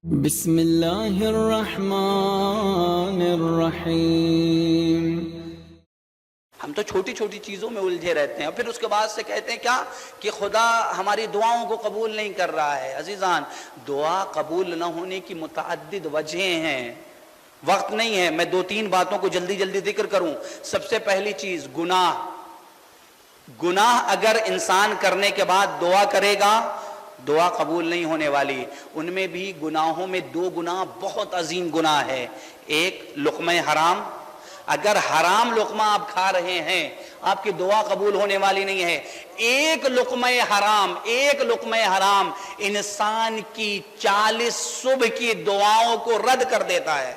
بسم اللہ الرحمن الرحیم۔ ہم تو چھوٹی چھوٹی چیزوں میں الجھے رہتے ہیں، پھر اس کے بعد سے کہتے ہیں کیا کہ خدا ہماری دعاؤں کو قبول نہیں کر رہا ہے۔ عزیزان، دعا قبول نہ ہونے کی متعدد وجہیں ہیں، وقت نہیں ہے، میں 2-3 باتوں کو جلدی جلدی ذکر کروں۔ سب سے پہلی چیز گناہ اگر انسان کرنے کے بعد دعا کرے گا، دعا قبول نہیں ہونے والی۔ ان میں بھی گناہوں میں 2 گناہ بہت عظیم گناہ ہے۔ ایک لقمہ حرام، اگر حرام لقمہ آپ کھا رہے ہیں آپ کی دعا قبول ہونے والی نہیں ہے۔ ایک لقمہ حرام انسان کی 40 صبح کی دعاؤں کو رد کر دیتا ہے۔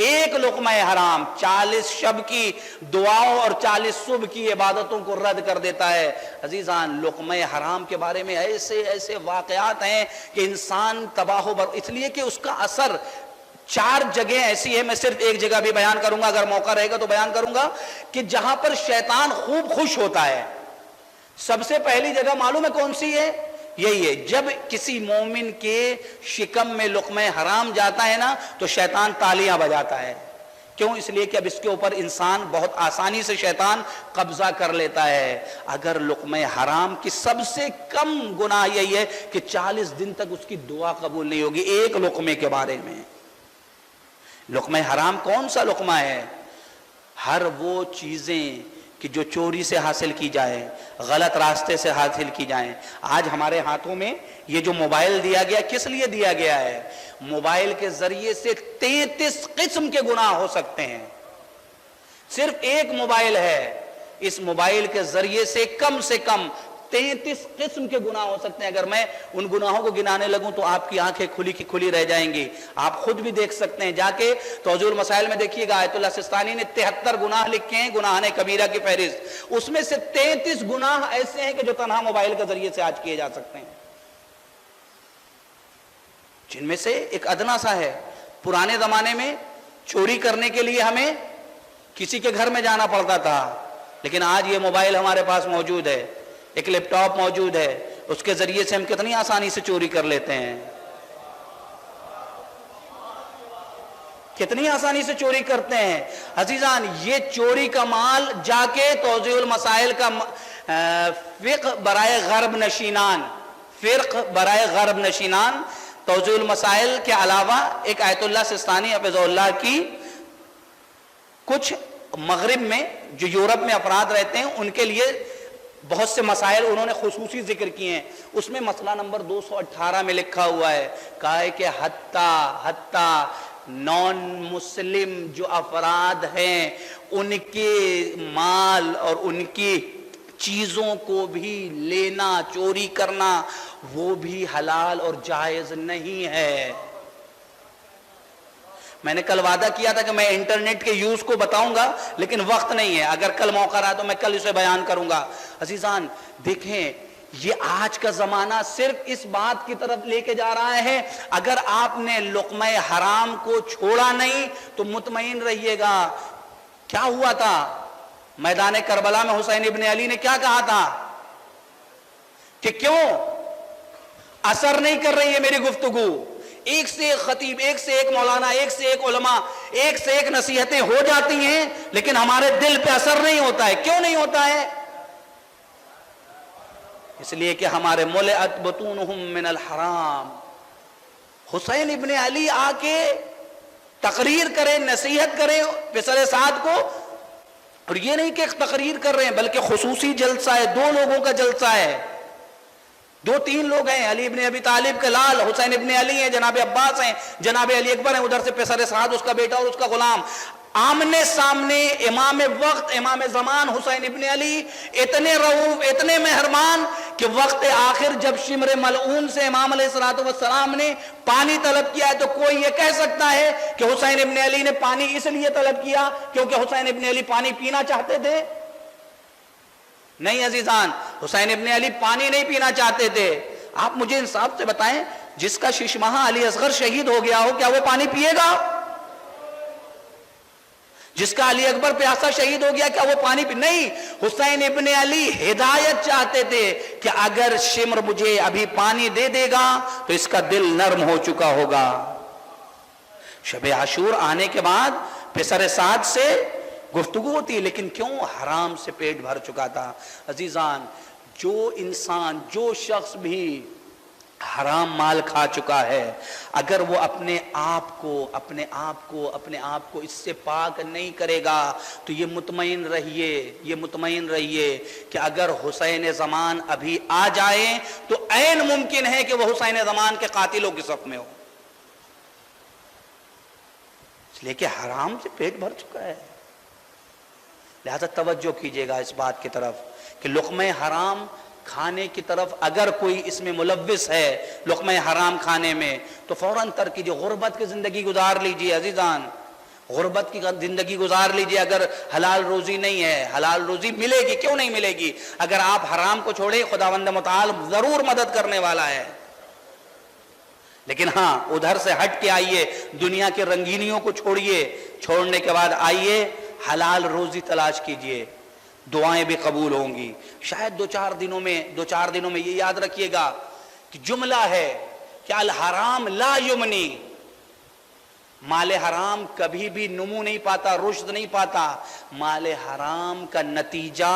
ایک لقمہ حرام 40 شب کی دعاؤں اور 40 صبح کی عبادتوں کو رد کر دیتا ہے۔ عزیزان، لقمہ حرام کے بارے میں ایسے واقعات ہیں کہ انسان تباہ و برباد، اس لیے کہ اس کا اثر 4 جگہ ایسی ہے، میں صرف ایک جگہ بھی بیان کروں گا، اگر موقع رہے گا تو بیان کروں گا، کہ جہاں پر شیطان خوب خوش ہوتا ہے۔ سب سے پہلی جگہ معلوم ہے کون سی ہے؟ یہی ہے، جب کسی مومن کے شکم میں لقمہ حرام جاتا ہے نا تو شیطان تالیاں بجاتا ہے۔ کیوں؟ اس لیے کہ اب اس کے اوپر انسان بہت آسانی سے شیطان قبضہ کر لیتا ہے۔ اگر لقمہ حرام کی سب سے کم گناہ یہی ہے کہ 40 دن تک اس کی دعا قبول نہیں ہوگی ایک لقمے کے بارے میں۔ لقمہ حرام کون سا لقمہ ہے؟ ہر وہ چیزیں کہ جو چوری سے حاصل کی جائے، غلط راستے سے حاصل کی جائیں۔ آج ہمارے ہاتھوں میں یہ جو موبائل دیا گیا، کس لیے دیا گیا ہے؟ موبائل کے ذریعے سے 33 قسم کے گناہ ہو سکتے ہیں۔ صرف ایک موبائل ہے، اس موبائل کے ذریعے سے کم 33 قسم کے گناہ ہو سکتے ہیں۔ اگر میں ان گناہوں کو گنانے لگوں تو آپ کی آنکھیں کھلی کی کھلی رہ جائیں گی۔ آپ خود بھی دیکھ سکتے ہیں، جا کے توضیح المسائل میں دیکھیے گا، آیت اللہ سستانی نے 73 گناہ لکھے ہیں، گناہان کبیرہ کی فہرست۔ اس میں سے 33 گناہ ایسے ہیں کہ جو تنہا موبائل کے ذریعے سے آج کیے جا سکتے ہیں، جن میں سے ایک ادنا سا ہے۔ پرانے زمانے میں چوری کرنے کے لیے ہمیں کسی کے گھر میں جانا پڑتا تھا، لیکن آج یہ موبائل ہمارے پاس موجود ہے، ایک لیپ ٹاپ موجود ہے، اس کے ذریعے سے ہم کتنی آسانی سے چوری کر لیتے ہیں، کتنی آسانی سے چوری کرتے ہیں۔ عزیزان، یہ چوری کا مال جا کے توضیح المسائل کا فقہ برائے غرب نشینان توضیح المسائل کے علاوہ ایک آیت اللہ سستانی حفظہ اللہ کی کچھ مغرب میں جو یورپ میں افراد رہتے ہیں ان کے لیے بہت سے مسائل انہوں نے خصوصی ذکر کیے ہیں۔ اس میں مسئلہ نمبر 218 میں لکھا ہوا ہے، کہا ہے کہ حتیٰ نان مسلم جو افراد ہیں ان کے مال اور ان کی چیزوں کو بھی لینا، چوری کرنا، وہ بھی حلال اور جائز نہیں ہے۔ میں نے کل وعدہ کیا تھا کہ میں انٹرنیٹ کے یوز کو بتاؤں گا، لیکن وقت نہیں ہے، اگر کل موقع رہا تو میں کل اسے بیان کروں گا۔ عزیزان دیکھیں، یہ آج کا زمانہ صرف اس بات کی طرف لے کے جا رہا ہے، اگر آپ نے لقمہ حرام کو چھوڑا نہیں تو مطمئن رہیے گا۔ کیا ہوا تھا میدان کربلا میں؟ حسین ابن علی نے کیا کہا تھا کہ کیوں اثر نہیں کر رہی ہے میری گفتگو؟ ایک سے ایک خطیب، ایک سے ایک مولانا، ایک سے ایک علماء، ایک سے ایک نصیحتیں ہو جاتی ہیں، لیکن ہمارے دل پہ اثر نہیں ہوتا ہے۔ کیوں نہیں ہوتا ہے؟ اس لیے کہ ہمارے ملئت بطونہم من الحرام۔ حسین ابن علی آ کے تقریر کریں، نصیحت کریں پسر سعد کو، اور یہ نہیں کہ تقریر کر رہے ہیں بلکہ خصوصی جلسہ ہے، 2 لوگوں کا جلسہ ہے، 2-3 لوگ ہیں، علی ابن ابی طالب کے لال حسین ابن علی ہیں، جناب عباس ہیں، جناب علی اکبر ہیں، ادھر سے پسر سعد اس کا بیٹا اور اس کا غلام، آمنے سامنے امام وقت، امام زمان حسین ابن علی اتنے رؤوف، اتنے مہربان کہ وقت آخر جب شمر ملعون سے امام علیہ السلام نے پانی طلب کیا ہے تو کوئی یہ کہہ سکتا ہے کہ حسین ابن علی نے پانی اس لیے طلب کیا کیونکہ حسین ابن علی پانی پینا چاہتے تھے؟ نہیں عزیزان، حسین ابن علی پانی نہیں پینا چاہتے تھے۔ آپ مجھے انصاف سے بتائیں، جس کا ششمہا علی اصغر شہید ہو گیا ہو، کیا وہ پانی پیے گا؟ جس کا علی اکبر پیاسا شہید ہو گیا، کیا وہ پانی پی؟ نہیں، حسین ابن علی ہدایت چاہتے تھے کہ اگر شمر مجھے ابھی پانی دے دے گا تو اس کا دل نرم ہو چکا ہوگا۔ شب عاشور آنے کے بعد پسر سعد سے گفتگو ہوتی ہے، لیکن کیوں؟ حرام سے پیٹ بھر چکا تھا۔ عزیزان، جو انسان، جو شخص بھی حرام مال کھا چکا ہے، اگر وہ اپنے آپ کو اس سے پاک نہیں کرے گا تو یہ مطمئن رہیے کہ اگر حسین زمان ابھی آ جائے تو عین ممکن ہے کہ وہ حسین زمان کے قاتلوں کی صف میں ہو، اس لیے کہ حرام سے پیٹ بھر چکا ہے۔ لہذا توجہ کیجئے گا اس بات کی طرف کہ لقمہ حرام کھانے کی طرف اگر کوئی اس میں ملوث ہے، لقمہ حرام کھانے میں، تو فوراً ترک کیجئے، غربت کی زندگی گزار لیجئے۔ عزیزان، غربت کی زندگی گزار لیجئے۔ اگر حلال روزی نہیں ہے، حلال روزی ملے گی، کیوں نہیں ملے گی؟ اگر آپ حرام کو چھوڑیں، خداوند متعال ضرور مدد کرنے والا ہے، لیکن ہاں ادھر سے ہٹ کے آئیے، دنیا کے رنگینیوں کو چھوڑیے، چھوڑنے کے بعد آئیے حلال روزی تلاش کیجئے، دعائیں بھی قبول ہوں گی۔ شاید دو چار دنوں میں یہ یاد رکھیے گا کہ جملہ ہے کہ الحرام لا یمنی، مال حرام کبھی بھی نمو نہیں پاتا، رشد نہیں پاتا۔ مال حرام کا نتیجہ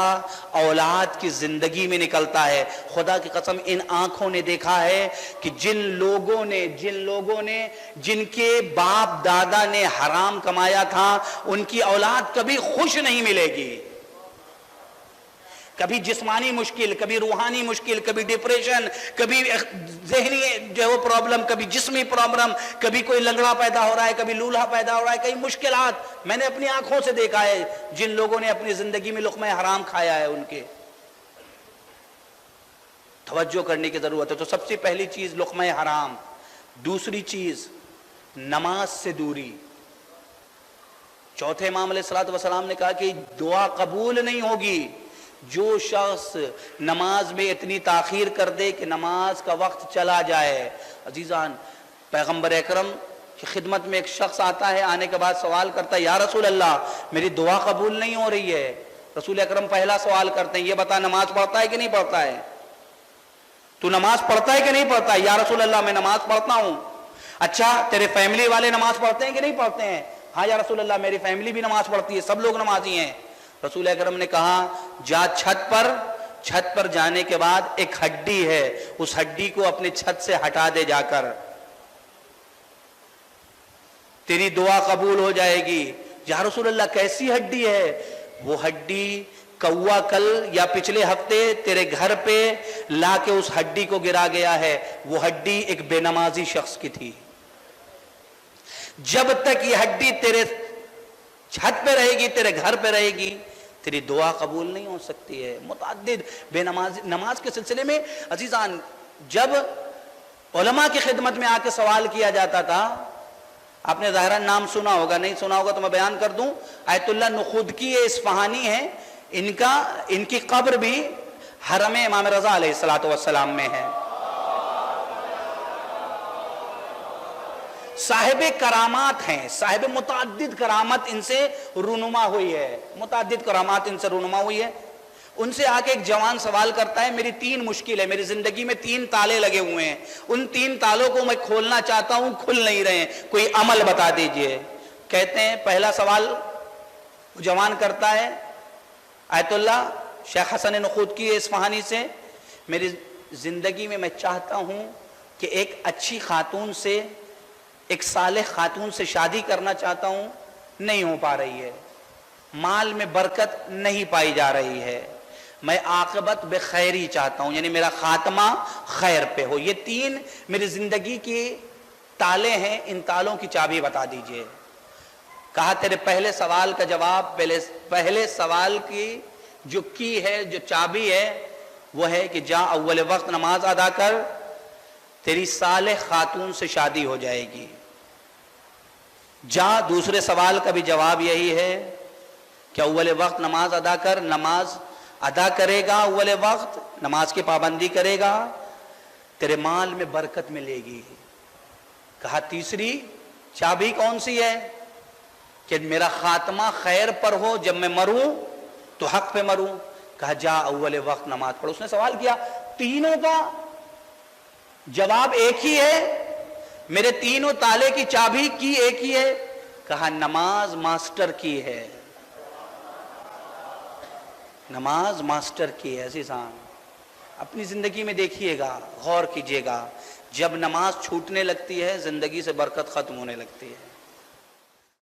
اولاد کی زندگی میں نکلتا ہے۔ خدا کی قسم، ان آنکھوں نے دیکھا ہے کہ جن لوگوں نے جن کے باپ دادا نے حرام کمایا تھا، ان کی اولاد کبھی خوش نہیں ملے گی۔ کبھی جسمانی مشکل، کبھی روحانی مشکل، کبھی ڈپریشن، کبھی ذہنی جو ہے وہ پرابلم، کبھی جسمی پرابلم، کبھی کوئی لنگڑا پیدا ہو رہا ہے، کبھی لولہا پیدا ہو رہا ہے، کئی مشکلات میں نے اپنی آنکھوں سے دیکھا ہے جن لوگوں نے اپنی زندگی میں لقمہ حرام کھایا ہے۔ ان کے توجہ کرنے کی ضرورت ہے۔ تو سب سے پہلی چیز لقمہ حرام، دوسری چیز نماز سے دوری۔ چوتھے امام علیہ الصلوۃ والسلام نے کہا کہ دعا قبول نہیں ہوگی جو شخص نماز میں اتنی تاخیر کر دے کہ نماز کا وقت چلا جائے۔ عزیزان، پیغمبر اکرم کی خدمت میں ایک شخص آتا ہے، آنے کے بعد سوال کرتا ہے، یا رسول اللہ میری دعا قبول نہیں ہو رہی ہے۔ رسول اکرم پہلا سوال کرتے ہیں، یہ بتا نماز پڑھتا ہے کہ نہیں پڑھتا ہے؟ تو نماز پڑھتا ہے کہ نہیں پڑھتا ہے؟ یا رسول اللہ میں نماز پڑھتا ہوں۔ اچھا، تیرے فیملی والے نماز پڑھتے ہیں کہ نہیں پڑھتے ہیں؟ ہاں یا رسول اللہ میری فیملی بھی نماز پڑھتی ہے، سب لوگ نمازی ہیں۔ رسول اکرم نے کہا، جا چھت پر جانے کے بعد ایک ہڈی ہے، اس ہڈی کو اپنے چھت سے ہٹا دے جا کر، تیری دعا قبول ہو جائے گی۔ یا رسول اللہ کیسی ہڈی ہے؟ وہ ہڈی کوا کل یا پچھلے ہفتے تیرے گھر پہ لا کے اس ہڈی کو گرا گیا ہے، وہ ہڈی ایک بے نمازی شخص کی تھی۔ جب تک یہ ہڈی تیرے چھت پہ رہے گی، تیرے گھر پہ رہے گی، تیری دعا قبول نہیں ہو سکتی ہے۔ متعدد بے نماز کے سلسلے میں عزیزان، جب علماء کی خدمت میں آ کے سوال کیا جاتا تھا، آپ نے ظاہراً نام سنا ہوگا، نہیں سنا ہوگا تو میں بیان کر دوں، آیت اللہ نخودکی اصفہانی ہے، ان کی قبر بھی حرم امام رضا علیہ السلام میں ہے۔ صاحب کرامات ہیں، صاحب متعدد کرامت ان سے رونما ہوئی ہے، متعدد کرامات ان سے رونما ہوئی ہے۔ ان سے آ کے ایک جوان سوال کرتا ہے، میری 3 مشکل ہے، میری زندگی میں 3 تالے لگے ہوئے ہیں، ان 3 تالوں کو میں کھولنا چاہتا ہوں، کھل نہیں رہے ہیں، کوئی عمل بتا دیجئے۔ کہتے ہیں پہلا سوال جوان کرتا ہے آیت اللہ شیخ حسن نخودکی اصفہانی سے، میری زندگی میں چاہتا ہوں کہ ایک اچھی خاتون سے، ایک صالح خاتون سے شادی کرنا چاہتا ہوں، نہیں ہو پا رہی ہے، مال میں برکت نہیں پائی جا رہی ہے، میں عاقبت بخیری چاہتا ہوں، یعنی میرا خاتمہ خیر پہ ہو۔ یہ 3 میری زندگی کے تالے ہیں، ان تالوں کی چابی بتا دیجئے۔ کہا تیرے پہلے سوال کا جواب، پہلے سوال کی جو ہے، جو چابی ہے، وہ ہے کہ جا اول وقت نماز ادا کر، تیری صالح خاتون سے شادی ہو جائے گی۔ جا دوسرے سوال کا بھی جواب یہی ہے کہ اول وقت نماز ادا کر، نماز ادا کرے گا، اول وقت نماز کی پابندی کرے گا، تیرے مال میں برکت ملے گی۔ کہا تیسری چابی کون سی ہے؟ کہ میرا خاتمہ خیر پر ہو، جب میں مروں تو حق پہ مروں. کہا جا اول وقت نماز پڑھو. اس نے سوال کیا تینوں کا جواب ایک ہی ہے، میرے تینوں تالے کی چابی کی ایک ہی ہے. کہا نماز ماسٹر کی ہے، نماز ماسٹر کی ہے. عزیزان اپنی زندگی میں دیکھیے گا، غور کیجئے گا، جب نماز چھوٹنے لگتی ہے زندگی سے برکت ختم ہونے لگتی ہے.